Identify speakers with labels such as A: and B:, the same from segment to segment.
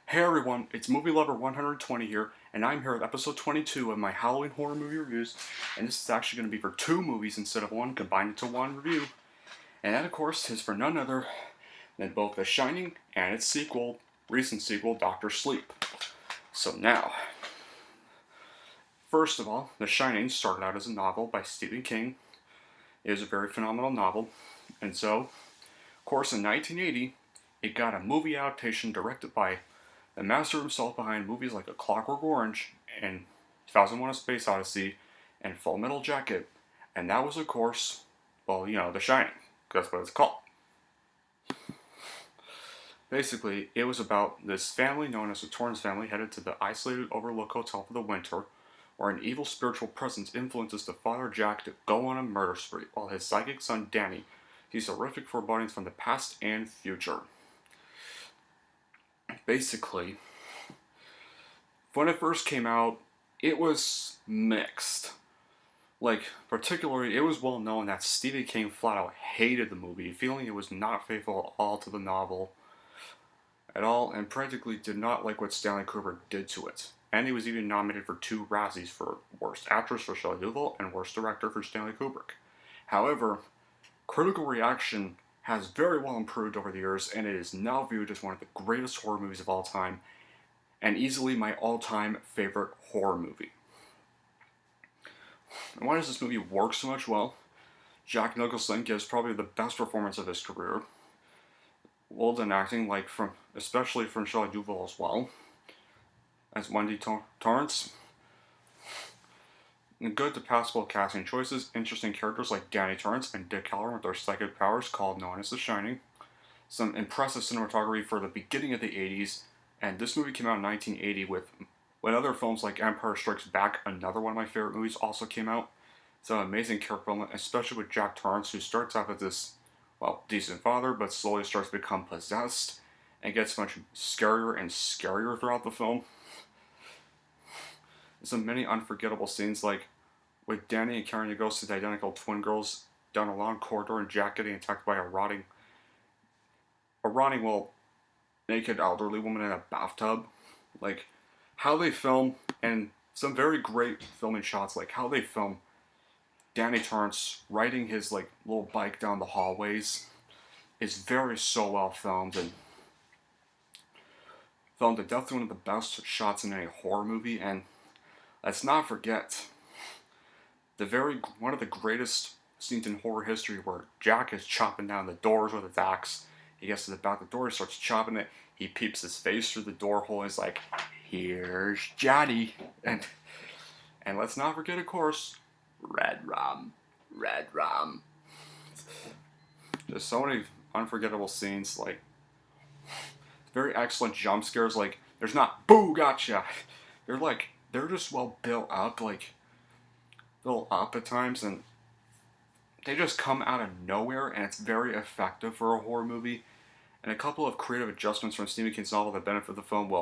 A: Hey everyone, it's Movie Lover 120 here, and I'm here with episode 22 of my Halloween horror movie reviews, and this is actually going to be for two movies instead of one, combined into one review. And that, of course, is for none other than both The Shining and its sequel, recent sequel, Doctor Sleep. So now, first of all, The Shining started out as a novel by Stephen King. It is a very phenomenal novel, and so, of course, in 1980, it got a movie adaptation directed by the master himself behind movies like A Clockwork Orange and 2001: A Space Odyssey and Full Metal Jacket, and that was, of course, The Shining. That's what it's called. Basically, it was about this family known as the Torrance family headed to the isolated Overlook Hotel for the winter, where an evil spiritual presence influences the father Jack to go on a murder spree, while his psychic son Danny sees horrific forebodings from the past and future. Basically, when it first came out, it was mixed. Particularly, it was well known that Stephen King flat out hated the movie, feeling it was not faithful at all to the novel at all, and practically did not like what Stanley Kubrick did to it. And he was even nominated for 2 Razzies for Worst Actress for Shelley Duvall and Worst Director for Stanley Kubrick. However, critical reaction has very well improved over the years, and it is now viewed as one of the greatest horror movies of all time, and easily my all-time favorite horror movie. And why does this movie work so much? Well, Jack Nicholson gives probably the best performance of his career. Well done acting, especially from Shelley Duvall as well, as Wendy Torrance. And good to passable casting choices, interesting characters like Danny Torrance and Dick Hallorann with their psychic powers, known as The Shining. Some impressive cinematography for the beginning of the 80s, and this movie came out in 1980 when other films like Empire Strikes Back, another one of my favorite movies, also came out. Some amazing character development, especially with Jack Torrance, who starts off as this, decent father, but slowly starts to become possessed, and gets much scarier and scarier throughout the film. Some many unforgettable scenes, like with Danny and carrying the ghosts of the identical twin girls down a long corridor, and Jack getting attacked by a rotting, naked elderly woman in a bathtub. Like, how they film, and some very great filming shots, like how they film Danny Torrance riding his little bike down the hallways, is so well filmed, and filmed definitely one of the best shots in any horror movie. And let's not forget one of the greatest scenes in horror history, where Jack is chopping down the doors with his axe. He gets to the back of the door, he starts chopping it, he peeps his face through the door hole, and he's like, "Here's Johnny." And let's not forget, of course, Red Rum. There's so many unforgettable scenes, very excellent jump scares, there's not, "Boo, gotcha!" They're just well built up, at times, and they just come out of nowhere, and it's very effective for a horror movie. And a couple of creative adjustments from Stephen King's novel that benefit the film.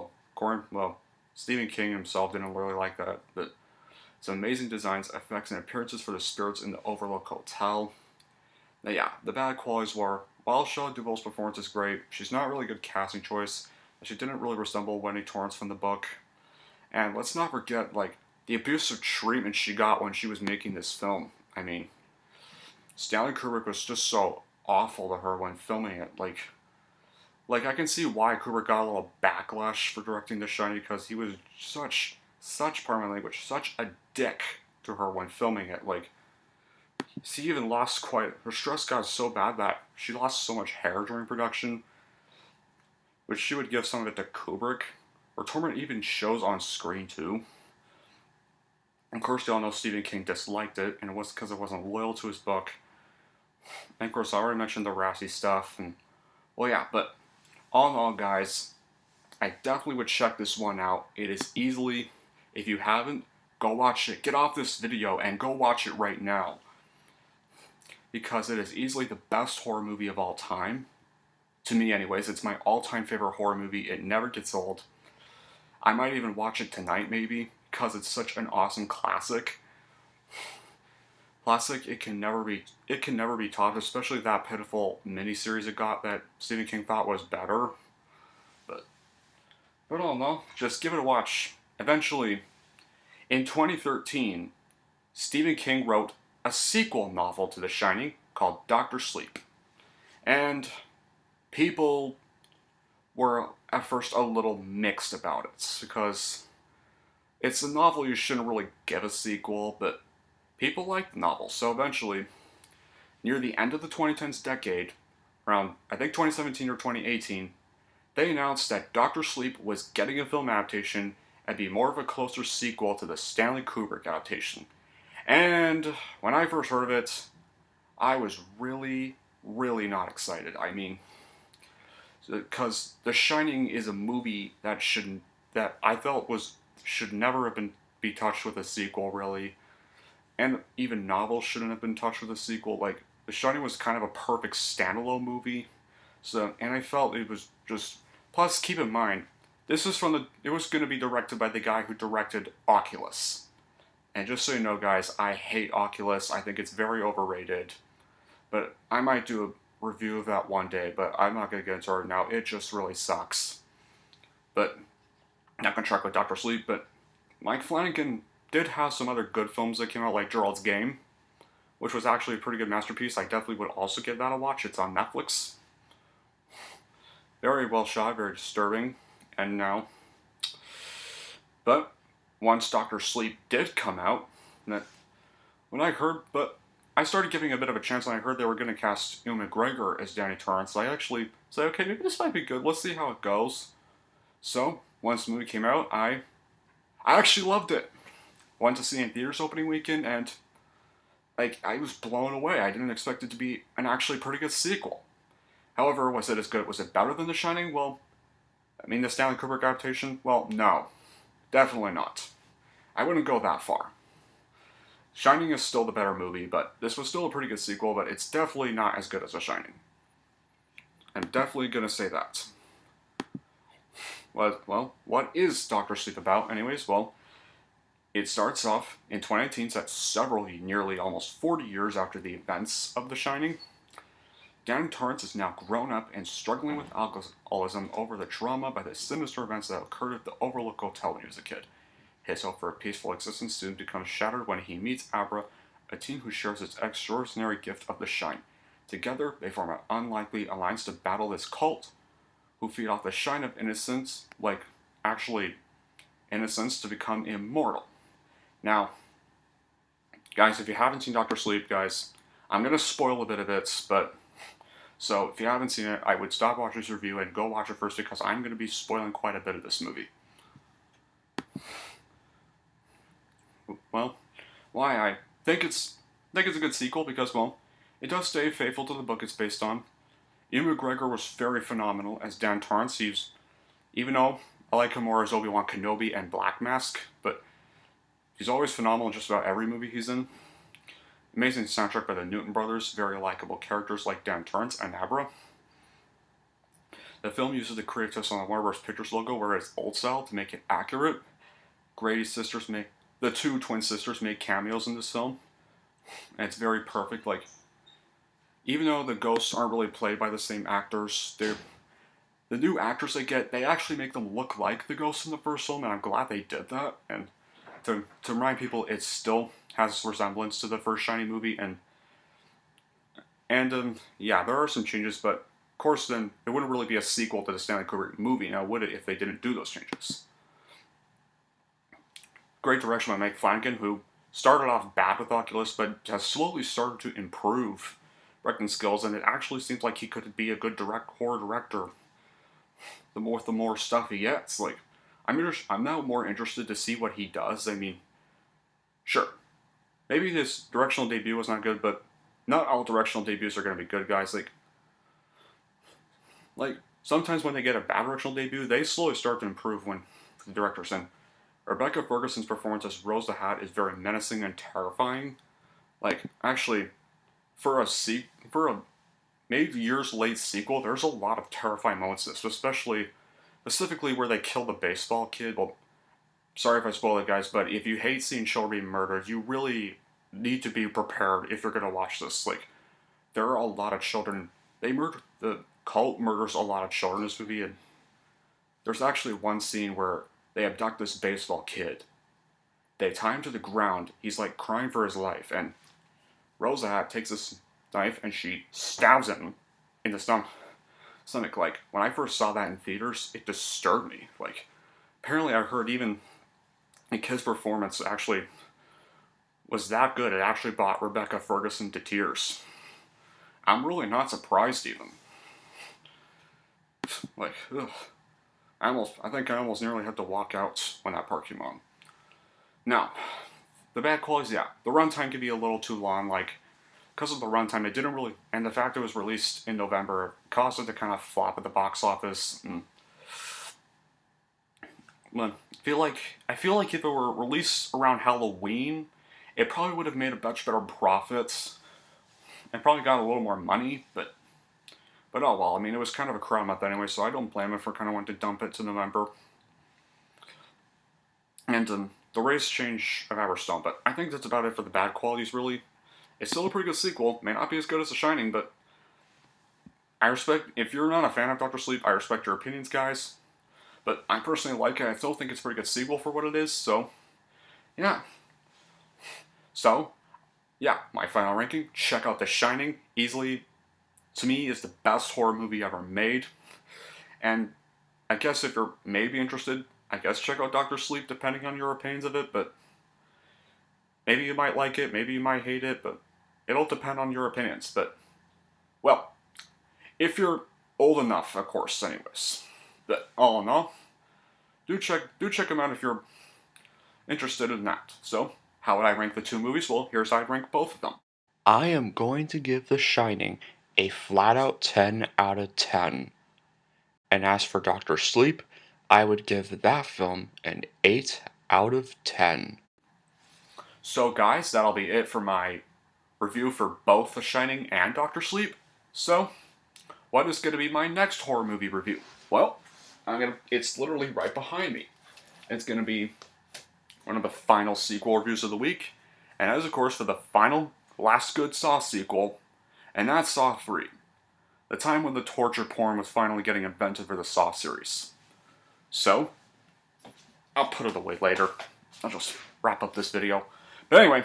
A: Stephen King himself didn't really like that, but some amazing designs, effects, and appearances for the spirits in the Overlook Hotel. Now, yeah, the bad qualities were, while Shelley Duvall's performance is great, she's not really a good casting choice. She didn't really resemble Wendy Torrance from the book. And let's not forget, the abusive treatment she got when she was making this film. I mean, Stanley Kubrick was just so awful to her when filming it. I can see why Kubrick got a little backlash for directing The Shining, because he was such, pardon my language, such a dick to her when filming it. She even lost her stress got so bad that she lost so much hair during production, which she would give some of it to Kubrick, or Torment even shows on screen too. Of course, you all know Stephen King disliked it, and it was because it wasn't loyal to his book. And of course, I already mentioned the Razzie stuff, and, but all in all, guys, I definitely would check this one out. It is easily, if you haven't, go watch it. Get off this video and go watch it right now, because it is easily the best horror movie of all time. To me, anyways, it's my all-time favorite horror movie. It never gets old. I might even watch it tonight, maybe, because it's such an awesome classic. It can never be topped, especially that pitiful miniseries it got that Stephen King thought was better. But But all in all, just give it a watch. Eventually, in 2013, Stephen King wrote a sequel novel to The Shining called Doctor Sleep. And people were at first a little mixed about it because it's a novel you shouldn't really give a sequel, but people like the novel. So eventually, near the end of the 2010s decade, around I think 2017 or 2018, they announced that Doctor Sleep was getting a film adaptation and be more of a closer sequel to the Stanley Kubrick adaptation. And when I first heard of it, I was really not excited. I mean, because The Shining is a movie that I felt should never have been be touched with a sequel, really, and even novels shouldn't have been touched with a sequel. Like The Shining was kind of a perfect standalone movie, so and I felt it was just. Plus, keep in mind, it was going to be directed by the guy who directed Oculus. And just so you know, guys, I hate Oculus. I think it's very overrated. But I might do a review of that one day, but I'm not going to get into it now. It just really sucks. But I'm not going to track with Dr. Sleep, but Mike Flanagan did have some other good films that came out, like Gerald's Game, which was actually a pretty good masterpiece. I definitely would also give that a watch. It's on Netflix. Very well shot, very disturbing. And now, but once Doctor Sleep did come out, that when I heard, but I started giving a bit of a chance, and I heard they were going to cast Ewan McGregor as Danny Torrance. So I actually said, okay, maybe this might be good. Let's see how it goes. So once the movie came out, I actually loved it. Went to see it in theaters opening weekend, and like I was blown away. I didn't expect it to be an actually pretty good sequel. However, was it as good? Was it better than The Shining? Well, I mean, the Stanley Kubrick adaptation? Well, no, definitely not. I wouldn't go that far. Shining is still the better movie, but this was still a pretty good sequel, but it's definitely not as good as The Shining. I'm definitely gonna say that. Well, what is Doctor Sleep about, anyways? Well, it starts off in 2018, so that's nearly almost 40 years after the events of The Shining. Danny Torrance is now grown up and struggling with alcoholism over the trauma by the sinister events that occurred at the Overlook Hotel when he was a kid. His hope for a peaceful existence soon becomes shattered when he meets Abra, a teen who shares its extraordinary gift of the shine. Together, they form an unlikely alliance to battle this cult, who feed off the shine of innocence, like actually innocence, to become immortal. Now, guys, if you haven't seen Doctor Sleep, guys, I'm gonna spoil a bit of it, but so if you haven't seen it, I would stop watching this review and go watch it first because I'm gonna be spoiling quite a bit of this movie. Well, why I think it's a good sequel because well, it does stay faithful to the book it's based on. Ewan McGregor was very phenomenal as Dan Torrance. Even though I like him more as Obi-Wan Kenobi and Black Mask, but he's always phenomenal in just about every movie he's in. Amazing soundtrack by the Newton Brothers, very likable characters like Dan Torrance and Abra. The film uses the creative twist on the Warner Bros. Pictures logo where it's old style to make it accurate. The two twin sisters make cameos in this film, and it's very perfect. Like, even though the ghosts aren't really played by the same actors, the new actors they get, they actually make them look like the ghosts in the first film, and I'm glad they did that. And to remind people, it still has resemblance to the first Shining movie, and yeah, there are some changes, but of course, then it wouldn't really be a sequel to the Stanley Kubrick movie, now would it, if they didn't do those changes? Great direction by Mike Flanagan, who started off bad with Oculus, but has slowly started to improve directing skills, and it actually seems like he could be a good horror director. The more stuff he gets, like I'm now more interested to see what he does. I mean, sure, maybe his directional debut was not good, but not all directional debuts are going to be good, guys. Like sometimes when they get a bad directional debut, they slowly start to improve when the director's in. Rebecca Ferguson's performance as Rose the Hat is very menacing and terrifying. Like actually, for a maybe years late sequel, there's a lot of terrifying moments in this, specifically where they kill the baseball kid. Well, sorry if I spoil it, guys, but if you hate seeing children being murdered, you really need to be prepared if you're gonna watch this. Like, there are a lot of children. The cult murders a lot of children in this movie, and there's actually one scene where they abduct this baseball kid. They tie him to the ground. He's like crying for his life, and Rosa takes this knife and she stabs him in the stomach. Like, when I first saw that in theaters, it disturbed me. Like, apparently I heard even the kid's performance actually was that good. It actually brought Rebecca Ferguson to tears. I'm really not surprised even. Like, ugh. I think I almost nearly had to walk out when that part came on. Now, the bad qualities, yeah. The runtime could be a little too long, like, because of the runtime, it didn't really, and the fact it was released in November caused it to kind of flop at the box office. I feel like if it were released around Halloween, it probably would have made a much better profits and probably got a little more money, but oh well. I mean, it was kind of a crowd month anyway, so I don't blame it for kind of wanting to dump it to November. And the race change of Everstone, but I think that's about it for the bad qualities, really. It's still a pretty good sequel. May not be as good as The Shining, but I respect, if you're not a fan of Dr. Sleep, I respect your opinions, guys. But I personally like it. I still think it's a pretty good sequel for what it is, so, yeah. So, yeah, my final ranking, check out The Shining. Easily, to me, is the best horror movie ever made. And I guess if you're maybe interested, I guess check out Dr. Sleep, depending on your opinions of it, but maybe you might like it, maybe you might hate it, but it'll depend on your opinions. But, well, if you're old enough, of course, anyways. But all in all, do check them out if you're interested in that. So, how would I rank the two movies? Well, here's how I'd rank both of them. I am going to give The Shining a flat out 10 out of 10. And as for Dr. Sleep, I would give that film an 8 out of 10. So guys, that'll be it for my review for both The Shining and Dr. Sleep. So, what is going to be my next horror movie review? Well, it's literally right behind me. It's going to be one of the final sequel reviews of the week. And as of course for the final last good Saw sequel, and that's Saw 3. The time when the torture porn was finally getting invented for the Saw series. So, I'll put it away later. I'll just wrap up this video. But anyway,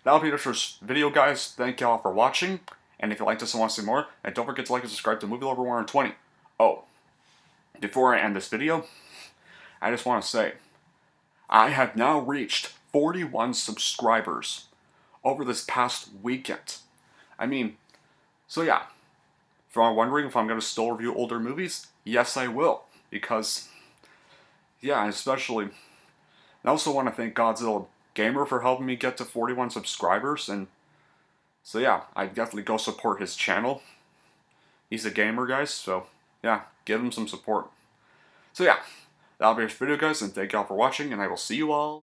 A: that'll be it for this video, guys. Thank y'all for watching. And if you like this and want to see more, then don't forget to like and subscribe to Movie Lover 120. Oh, before I end this video, I just want to say, I have now reached 41 subscribers over this past weekend. I mean, so yeah, if you're wondering if I'm going to still review older movies, yes I will. Because, yeah, especially, I also want to thank Godzilla Gamer for helping me get to 41 subscribers, and so yeah, I definitely go support his channel. He's a gamer, guys, so yeah, give him some support. So yeah, that'll be it for the video, guys, and thank y'all for watching, and I will see you all